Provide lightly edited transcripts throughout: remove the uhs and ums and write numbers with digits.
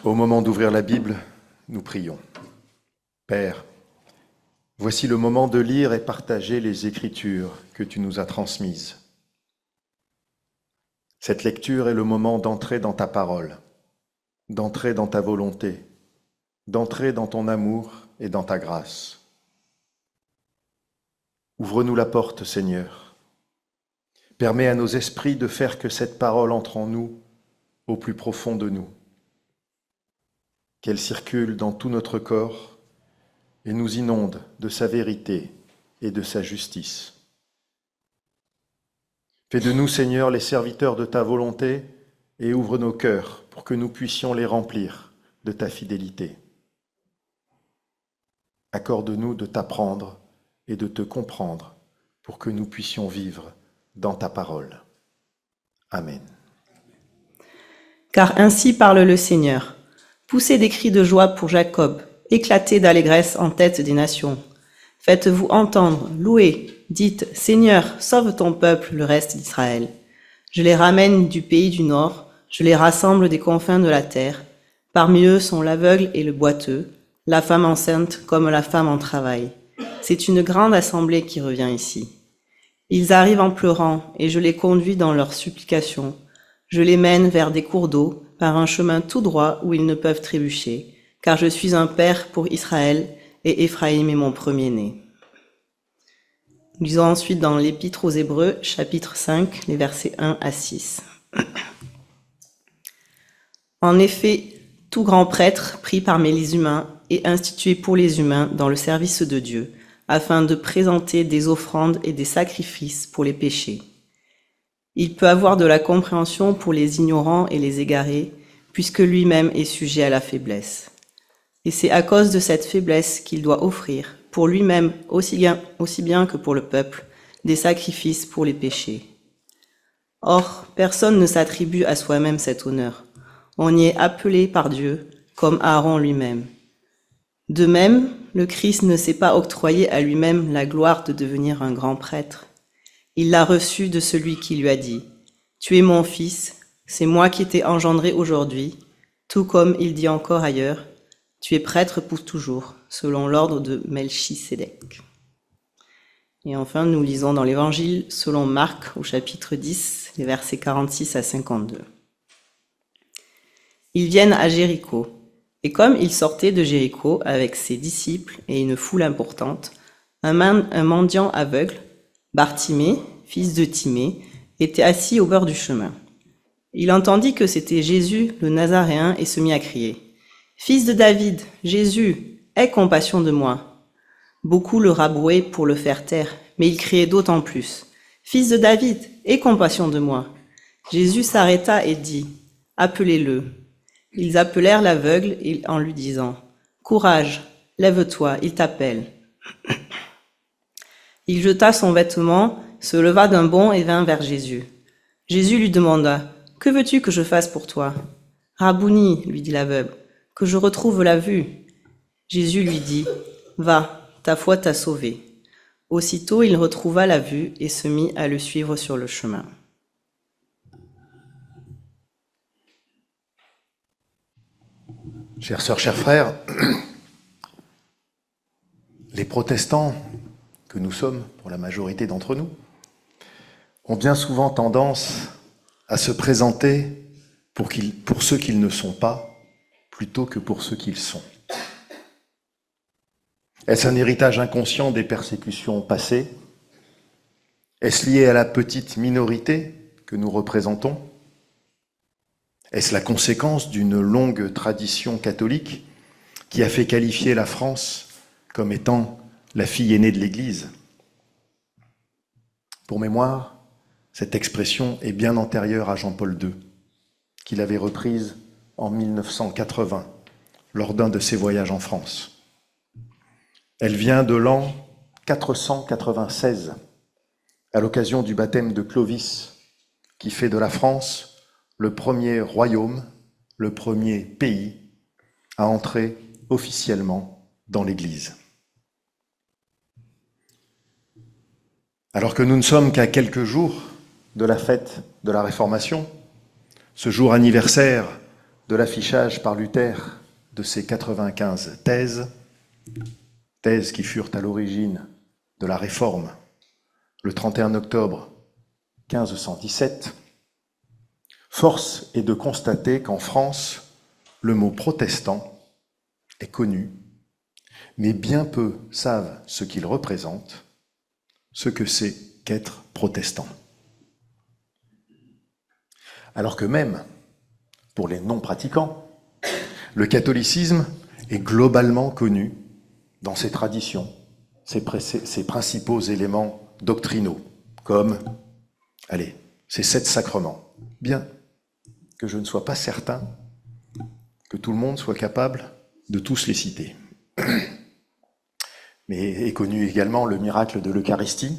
Au moment d'ouvrir la Bible, nous prions. Père, voici le moment de lire et partager les Écritures que tu nous as transmises. Cette lecture est le moment d'entrer dans ta parole, d'entrer dans ta volonté, d'entrer dans ton amour et dans ta grâce. Ouvre-nous la porte, Seigneur. Permets à nos esprits de faire que cette parole entre en nous, au plus profond de nous. Qu'elle circule dans tout notre corps et nous inonde de sa vérité et de sa justice. Fais de nous, Seigneur, les serviteurs de ta volonté et ouvre nos cœurs pour que nous puissions les remplir de ta fidélité. Accorde-nous de t'apprendre et de te comprendre pour que nous puissions vivre dans ta parole. Amen. Car ainsi parle le Seigneur. Poussez des cris de joie pour Jacob, éclatez d'allégresse en tête des nations. Faites-vous entendre, louez, dites, Seigneur, sauve ton peuple, le reste d'Israël. Je les ramène du pays du nord, je les rassemble des confins de la terre. Parmi eux sont l'aveugle et le boiteux, la femme enceinte comme la femme en travail. C'est une grande assemblée qui revient ici. Ils arrivent en pleurant, et je les conduis dans leurs supplications. Je les mène vers des cours d'eau, par un chemin tout droit où ils ne peuvent trébucher, car je suis un père pour Israël, et Éphraïm est mon premier-né. Lisons ensuite dans l'Épître aux Hébreux, chapitre 5, les versets 1 à 6. En effet, tout grand prêtre pris parmi les humains est institué pour les humains dans le service de Dieu, afin de présenter des offrandes et des sacrifices pour les péchés. Il peut avoir de la compréhension pour les ignorants et les égarés, puisque lui-même est sujet à la faiblesse. Et c'est à cause de cette faiblesse qu'il doit offrir, pour lui-même aussi bien que pour le peuple, des sacrifices pour les péchés. Or, personne ne s'attribue à soi-même cet honneur. On y est appelé par Dieu, comme Aaron lui-même. De même, le Christ ne s'est pas octroyé à lui-même la gloire de devenir un grand prêtre. Il l'a reçu de celui qui lui a dit « Tu es mon fils, c'est moi qui t'ai engendré aujourd'hui », tout comme il dit encore ailleurs « Tu es prêtre pour toujours, selon l'ordre de Melchisédek ». Et enfin, nous lisons dans l'Évangile selon Marc au chapitre 10, les versets 46 à 52. Ils viennent à Jéricho, et comme il sortait de Jéricho avec ses disciples et une foule importante, un mendiant aveugle, Bartimée, fils de Timée, était assis au bord du chemin. Il entendit que c'était Jésus, le Nazaréen, et se mit à crier « Fils de David, Jésus, aie compassion de moi !» Beaucoup le rabrouaient pour le faire taire, mais il criait d'autant plus « Fils de David, aie compassion de moi !» Jésus s'arrêta et dit « Appelez-le !» Ils appelèrent l'aveugle en lui disant « Courage, lève-toi, il t'appelle !» Il jeta son vêtement, se leva d'un bond et vint vers Jésus. Jésus lui demanda « Que veux-tu que je fasse pour toi ?»« Rabouni, lui dit l'aveugle, que je retrouve la vue. » Jésus lui dit « Va, ta foi t'a sauvé. » Aussitôt il retrouva la vue et se mit à le suivre sur le chemin. Chères sœurs, chers frères, les protestants que nous sommes, pour la majorité d'entre nous, ont bien souvent tendance à se présenter pour ceux qu'ils ne sont pas, plutôt que pour ceux qu'ils sont. Est-ce un héritage inconscient des persécutions passées? Est-ce lié à la petite minorité que nous représentons? Est-ce la conséquence d'une longue tradition catholique qui a fait qualifier la France comme étant la fille aînée de l'Église? Pour mémoire, cette expression est bien antérieure à Jean-Paul II, qu'il avait reprise en 1980, lors d'un de ses voyages en France. Elle vient de l'an 496, à l'occasion du baptême de Clovis, qui fait de la France le premier royaume, le premier pays à entrer officiellement dans l'Église. Alors que nous ne sommes qu'à quelques jours de la fête de la Réformation, ce jour anniversaire de l'affichage par Luther de ses 95 thèses qui furent à l'origine de la Réforme le 31 octobre 1517, force est de constater qu'en France, le mot protestant est connu, mais bien peu savent ce qu'il représente, ce que c'est qu'être protestant. Alors que même, pour les non-pratiquants, le catholicisme est globalement connu dans ses traditions, ses principaux éléments doctrinaux, comme, ces 7 sacrements. Bien que je ne sois pas certain que tout le monde soit capable de tous les citer. Mais est connu également le miracle de l'Eucharistie,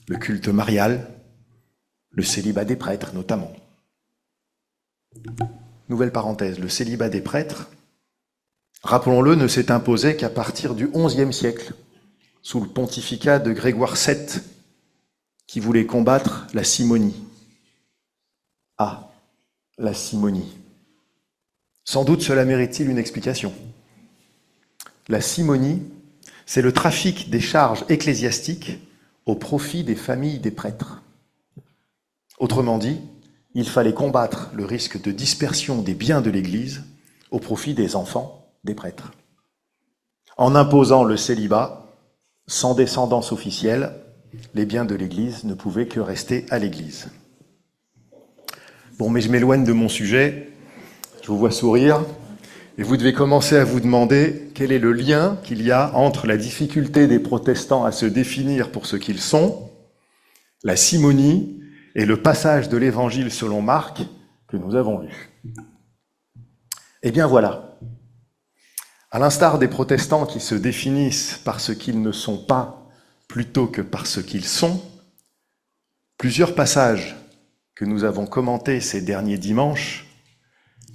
le culte marial, le célibat des prêtres notamment. Nouvelle parenthèse, le célibat des prêtres, rappelons-le, ne s'est imposé qu'à partir du XIe siècle, sous le pontificat de Grégoire VII, qui voulait combattre la simonie. Ah, la simonie. Sans doute cela mérite-t-il une explication. La simonie, c'est le trafic des charges ecclésiastiques au profit des familles des prêtres. Autrement dit, il fallait combattre le risque de dispersion des biens de l'Église au profit des enfants des prêtres. En imposant le célibat, sans descendance officielle, les biens de l'Église ne pouvaient que rester à l'Église. Bon, mais je m'éloigne de mon sujet, je vous vois sourire, et vous devez commencer à vous demander quel est le lien qu'il y a entre la difficulté des protestants à se définir pour ce qu'ils sont, la simonie, et le passage de l'Évangile selon Marc que nous avons lu. Eh bien voilà, à l'instar des protestants qui se définissent par ce qu'ils ne sont pas plutôt que par ce qu'ils sont, plusieurs passages que nous avons commentés ces derniers dimanches,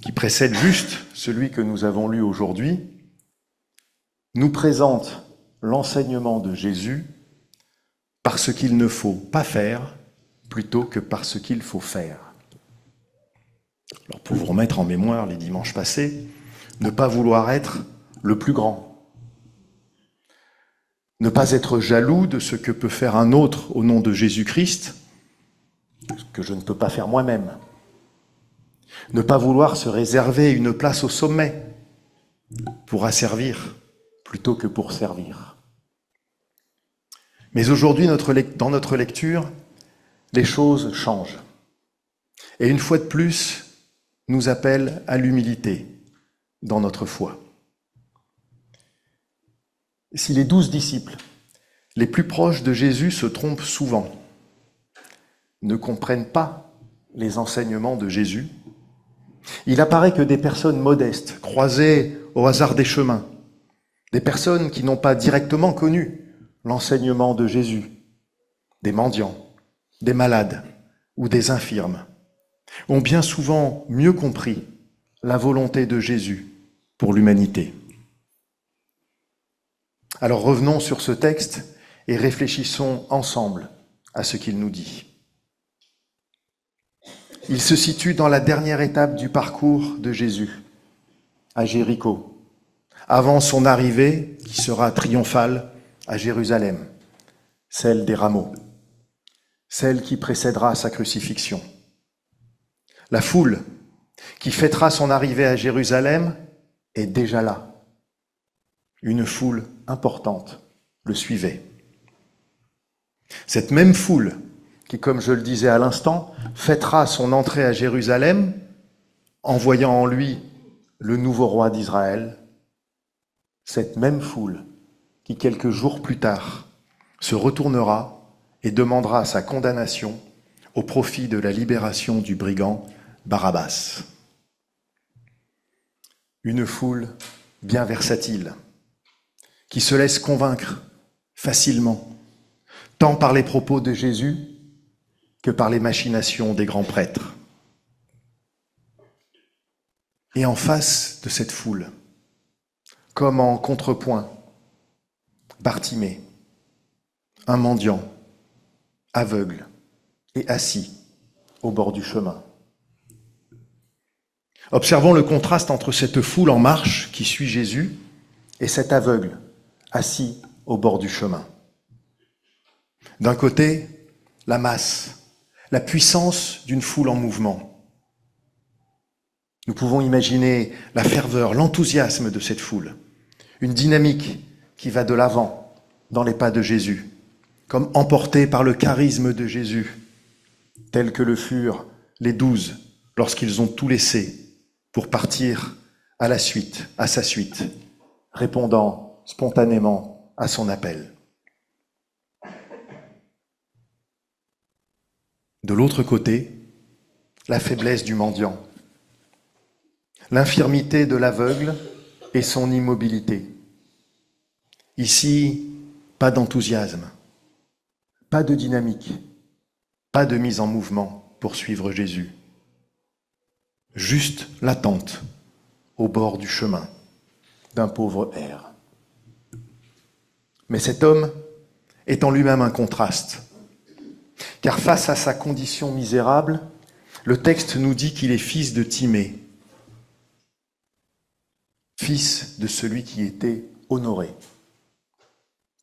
qui précèdent juste celui que nous avons lu aujourd'hui, nous présentent l'enseignement de Jésus par ce qu'il ne faut pas faire plutôt que par ce qu'il faut faire. Alors pour vous remettre en mémoire les dimanches passés, ne pas vouloir être le plus grand, ne pas être jaloux de ce que peut faire un autre au nom de Jésus-Christ, ce que je ne peux pas faire moi-même, ne pas vouloir se réserver une place au sommet pour asservir plutôt que pour servir. Mais aujourd'hui, dans notre lecture, les choses changent. Et une fois de plus, nous appelle à l'humilité dans notre foi. Si les 12 disciples, les plus proches de Jésus, se trompent souvent, ne comprennent pas les enseignements de Jésus, il apparaît que des personnes modestes, croisées au hasard des chemins, des personnes qui n'ont pas directement connu l'enseignement de Jésus, des mendiants, des malades ou des infirmes, ont bien souvent mieux compris la volonté de Jésus pour l'humanité. Alors revenons sur ce texte et réfléchissons ensemble à ce qu'il nous dit. Il se situe dans la dernière étape du parcours de Jésus, à Jéricho, avant son arrivée qui sera triomphale à Jérusalem, celle des rameaux, celle qui précédera sa crucifixion. La foule qui fêtera son arrivée à Jérusalem est déjà là. Une foule importante le suivait. Cette même foule qui, comme je le disais à l'instant, fêtera son entrée à Jérusalem en voyant en lui le nouveau roi d'Israël, cette même foule qui, quelques jours plus tard, se retournera et demandera sa condamnation au profit de la libération du brigand Barabbas. Une foule bien versatile, qui se laisse convaincre facilement, tant par les propos de Jésus que par les machinations des grands prêtres. Et en face de cette foule, comme en contrepoint, Bartimée, un mendiant, aveugle et assis au bord du chemin. Observons le contraste entre cette foule en marche qui suit Jésus et cet aveugle assis au bord du chemin. D'un côté, la masse, la puissance d'une foule en mouvement. Nous pouvons imaginer la ferveur, l'enthousiasme de cette foule, une dynamique qui va de l'avant dans les pas de Jésus, comme emportée par le charisme de Jésus, tel que le furent les 12 lorsqu'ils ont tout laissé pour partir à sa suite, répondant spontanément à son appel. De l'autre côté, la faiblesse du mendiant, l'infirmité de l'aveugle et son immobilité. Ici, pas d'enthousiasme, pas de dynamique, pas de mise en mouvement pour suivre Jésus. Juste l'attente au bord du chemin d'un pauvre erre. Mais cet homme est en lui-même un contraste, car face à sa condition misérable, le texte nous dit qu'il est fils de Timée, fils de celui qui était honoré.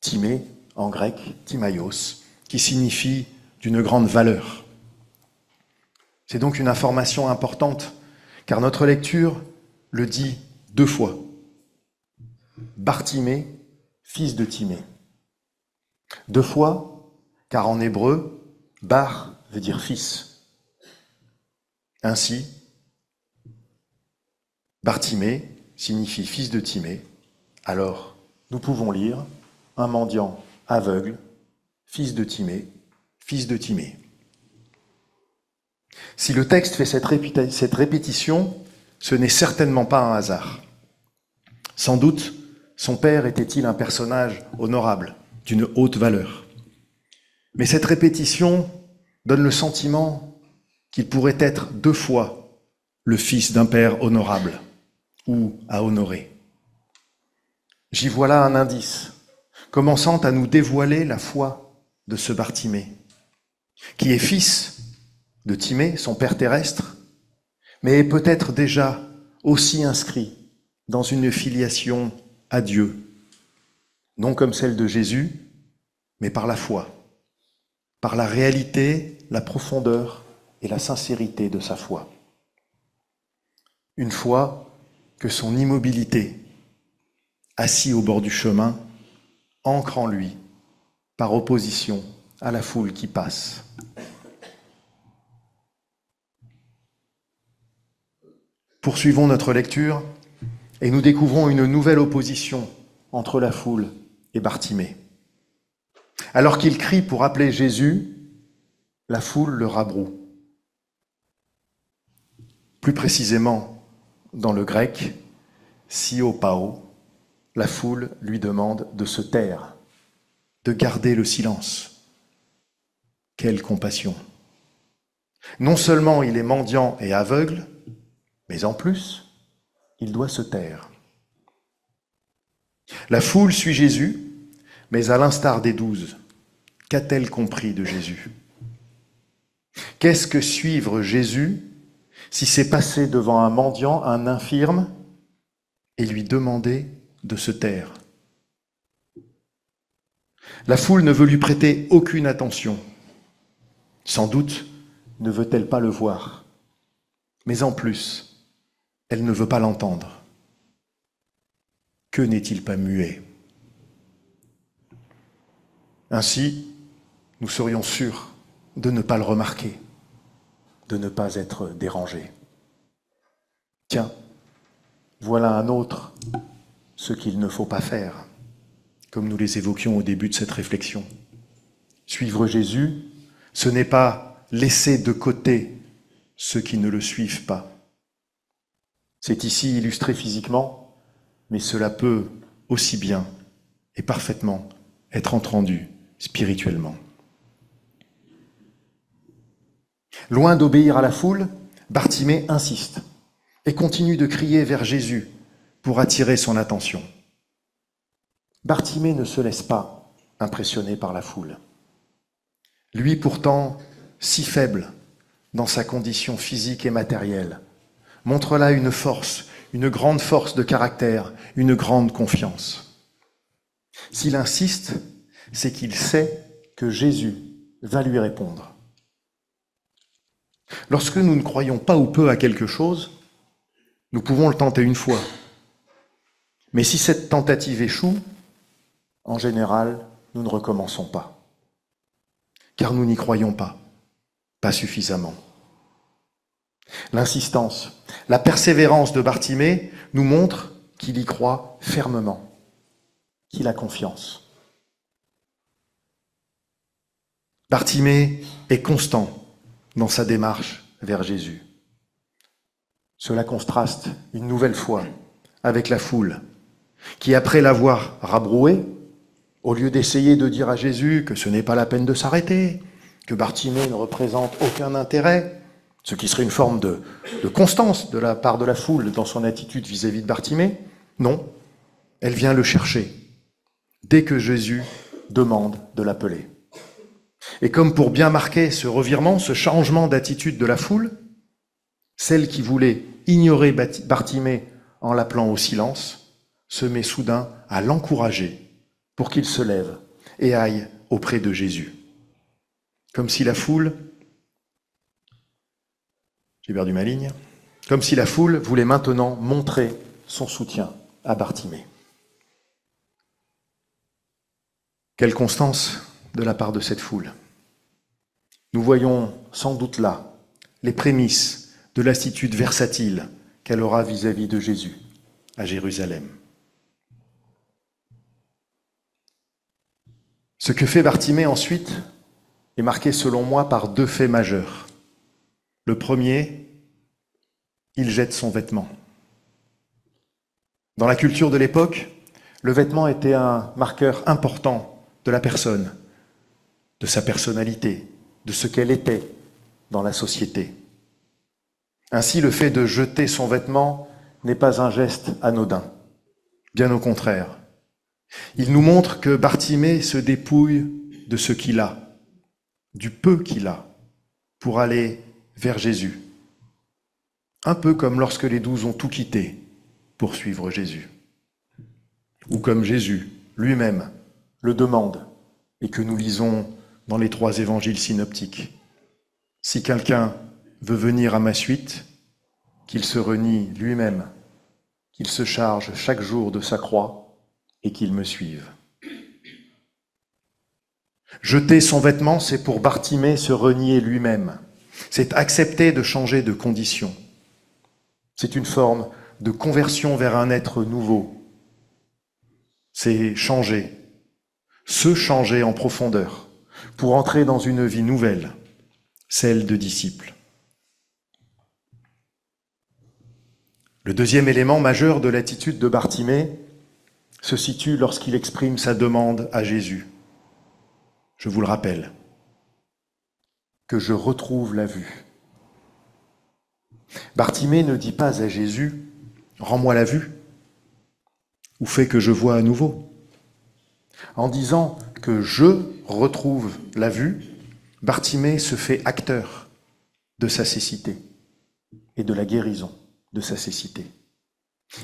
Timée, en grec, Timaios, qui signifie d'une grande valeur. C'est donc une information importante, car notre lecture le dit 2 fois. Bartimée, fils de Timée. 2 fois, car en hébreu, bar veut dire fils. Ainsi, Bartimée signifie fils de Timée. Alors, nous pouvons lire un mendiant aveugle, fils de Timée, fils de Timée. Si le texte fait cette répétition, ce n'est certainement pas un hasard. Sans doute, son père était-il un personnage honorable, d'une haute valeur. Mais cette répétition donne le sentiment qu'il pourrait être 2 fois le fils d'un père honorable ou à honorer. J'y vois là un indice, commençant à nous dévoiler la foi de ce Bartimée, qui est fils de Timée, son père terrestre, mais est peut-être déjà aussi inscrit dans une filiation à Dieu, non comme celle de Jésus, mais par la foi, par la réalité, la profondeur et la sincérité de sa foi. Une foi que son immobilité, assis au bord du chemin, ancre en lui, par opposition à la foule qui passe. Poursuivons notre lecture et nous découvrons une nouvelle opposition entre la foule et Bartimée. Alors qu'il crie pour appeler Jésus, la foule le rabroue. Plus précisément, dans le grec, siopao, la foule lui demande de se taire, de garder le silence. Quelle compassion! Non seulement il est mendiant et aveugle, mais en plus, il doit se taire. La foule suit Jésus, mais à l'instar des 12, qu'a-t-elle compris de Jésus? Qu'est-ce que suivre Jésus si c'est passer devant un mendiant, un infirme, et lui demander de se taire? La foule ne veut lui prêter aucune attention. Sans doute ne veut-elle pas le voir. Mais en plus, elle ne veut pas l'entendre. Que n'est-il pas muet? Ainsi, nous serions sûrs de ne pas le remarquer, de ne pas être dérangés. Tiens, voilà un autre, ce qu'il ne faut pas faire, comme nous les évoquions au début de cette réflexion. Suivre Jésus, ce n'est pas laisser de côté ceux qui ne le suivent pas. C'est ici illustré physiquement, mais cela peut aussi bien et parfaitement être entendu spirituellement. Loin d'obéir à la foule, Bartimée insiste et continue de crier vers Jésus pour attirer son attention. Bartimée ne se laisse pas impressionner par la foule. Lui pourtant, si faible dans sa condition physique et matérielle, Montre-là une force, une grande force de caractère, une grande confiance. S'il insiste, c'est qu'il sait que Jésus va lui répondre. Lorsque nous ne croyons pas ou peu à quelque chose, nous pouvons le tenter une fois. Mais si cette tentative échoue, en général, nous ne recommençons pas. Car nous n'y croyons pas suffisamment. L'insistance, la persévérance de Bartimée nous montre qu'il y croit fermement, qu'il a confiance. Bartimée est constant dans sa démarche vers Jésus. Cela contraste une nouvelle fois avec la foule qui, après l'avoir rabroué, au lieu d'essayer de dire à Jésus que ce n'est pas la peine de s'arrêter, que Bartimée ne représente aucun intérêt, ce qui serait une forme de constance de la part de la foule dans son attitude vis-à-vis de Bartimée, non, elle vient le chercher dès que Jésus demande de l'appeler. Et comme pour bien marquer ce revirement, ce changement d'attitude de la foule, celle qui voulait ignorer Bartimée en l'appelant au silence, se met soudain à l'encourager pour qu'il se lève et aille auprès de Jésus. Comme si la foule, j'ai perdu ma ligne, comme si la foule voulait maintenant montrer son soutien à Bartimée. Quelle constance de la part de cette foule. Nous voyons sans doute là les prémices de l'attitude versatile qu'elle aura vis-à-vis de Jésus à Jérusalem. Ce que fait Bartimée ensuite est marqué selon moi par deux faits majeurs. Le premier, il jette son vêtement. Dans la culture de l'époque, le vêtement était un marqueur important de la personne, de sa personnalité, de ce qu'elle était dans la société. Ainsi, le fait de jeter son vêtement n'est pas un geste anodin, bien au contraire. Il nous montre que Bartimée se dépouille de ce qu'il a, du peu qu'il a, pour aller vers Jésus. Un peu comme lorsque les 12 ont tout quitté pour suivre Jésus. Ou comme Jésus lui-même le demande et que nous lisons dans les 3 évangiles synoptiques. Si quelqu'un veut venir à ma suite, qu'il se renie lui-même, qu'il se charge chaque jour de sa croix et qu'il me suive. Jeter son vêtement, c'est pour Bartimée se renier lui-même. C'est accepter de changer de condition. C'est une forme de conversion vers un être nouveau. C'est changer, se changer en profondeur pour entrer dans une vie nouvelle, celle de disciple. Le deuxième élément majeur de l'attitude de Bartimée se situe lorsqu'il exprime sa demande à Jésus. Je vous le rappelle, que je retrouve la vue. Bartimée ne dit pas à Jésus « Rends-moi la vue » ou « Fais que je vois à nouveau ». En disant que je retrouve la vue, Bartimée se fait acteur de sa cécité et de la guérison de sa cécité.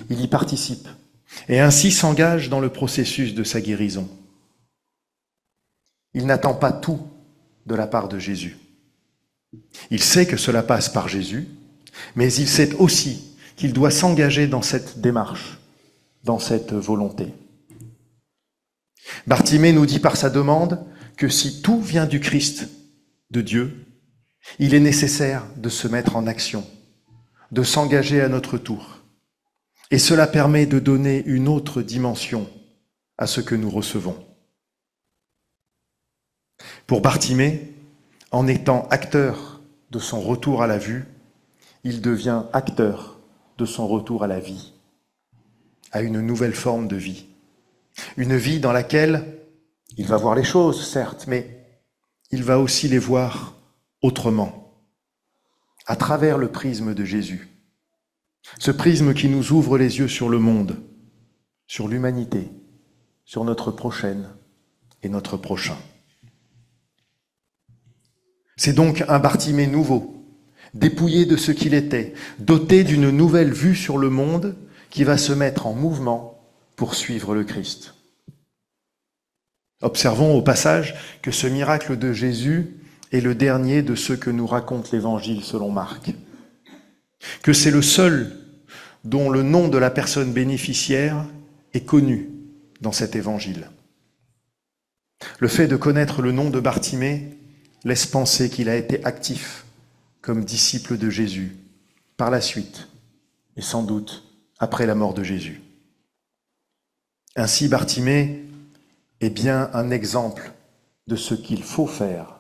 Il y participe et ainsi s'engage dans le processus de sa guérison. Il n'attend pas tout de la part de Jésus. Il sait que cela passe par Jésus, mais il sait aussi qu'il doit s'engager dans cette démarche, dans cette volonté. Bartimée nous dit par sa demande que si tout vient du Christ, de Dieu, il est nécessaire de se mettre en action, de s'engager à notre tour. Et cela permet de donner une autre dimension à ce que nous recevons. Pour Bartimée, en étant acteur de son retour à la vue, il devient acteur de son retour à la vie, à une nouvelle forme de vie. Une vie dans laquelle il va voir les choses, certes, mais il va aussi les voir autrement, à travers le prisme de Jésus. Ce prisme qui nous ouvre les yeux sur le monde, sur l'humanité, sur notre prochaine et notre prochain. C'est donc un Bartimée nouveau, dépouillé de ce qu'il était, doté d'une nouvelle vue sur le monde qui va se mettre en mouvement pour suivre le Christ. Observons au passage que ce miracle de Jésus est le dernier de ceux que nous raconte l'Évangile selon Marc. Que c'est le seul dont le nom de la personne bénéficiaire est connu dans cet Évangile. Le fait de connaître le nom de Bartimée laisse penser qu'il a été actif comme disciple de Jésus par la suite et sans doute après la mort de Jésus. Ainsi, Bartimée est bien un exemple de ce qu'il faut faire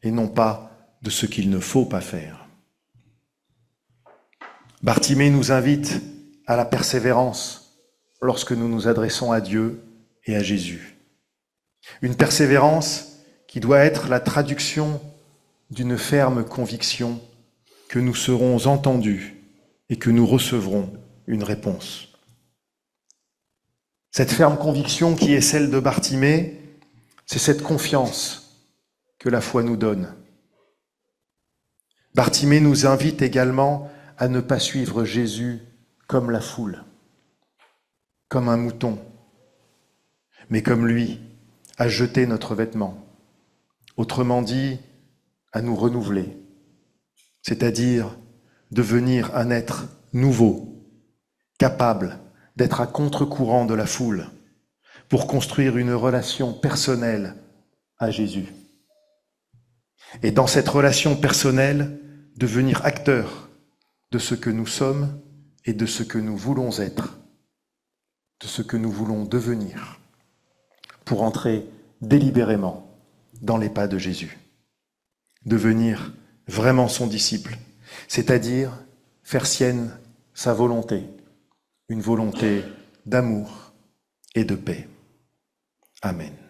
et non pas de ce qu'il ne faut pas faire. Bartimée nous invite à la persévérance lorsque nous nous adressons à Dieu et à Jésus. Une persévérance qui doit être la traduction d'une ferme conviction que nous serons entendus et que nous recevrons une réponse. Cette ferme conviction qui est celle de Bartimée, c'est cette confiance que la foi nous donne. Bartimée nous invite également à ne pas suivre Jésus comme la foule, comme un mouton, mais comme lui, à jeter notre vêtement. Autrement dit, à nous renouveler, c'est-à-dire devenir un être nouveau, capable d'être à contre-courant de la foule, pour construire une relation personnelle à Jésus. Et dans cette relation personnelle, devenir acteur de ce que nous sommes et de ce que nous voulons être, de ce que nous voulons devenir, pour entrer délibérément dans les pas de Jésus. Devenir vraiment son disciple, c'est-à-dire faire sienne sa volonté, une volonté d'amour et de paix. Amen.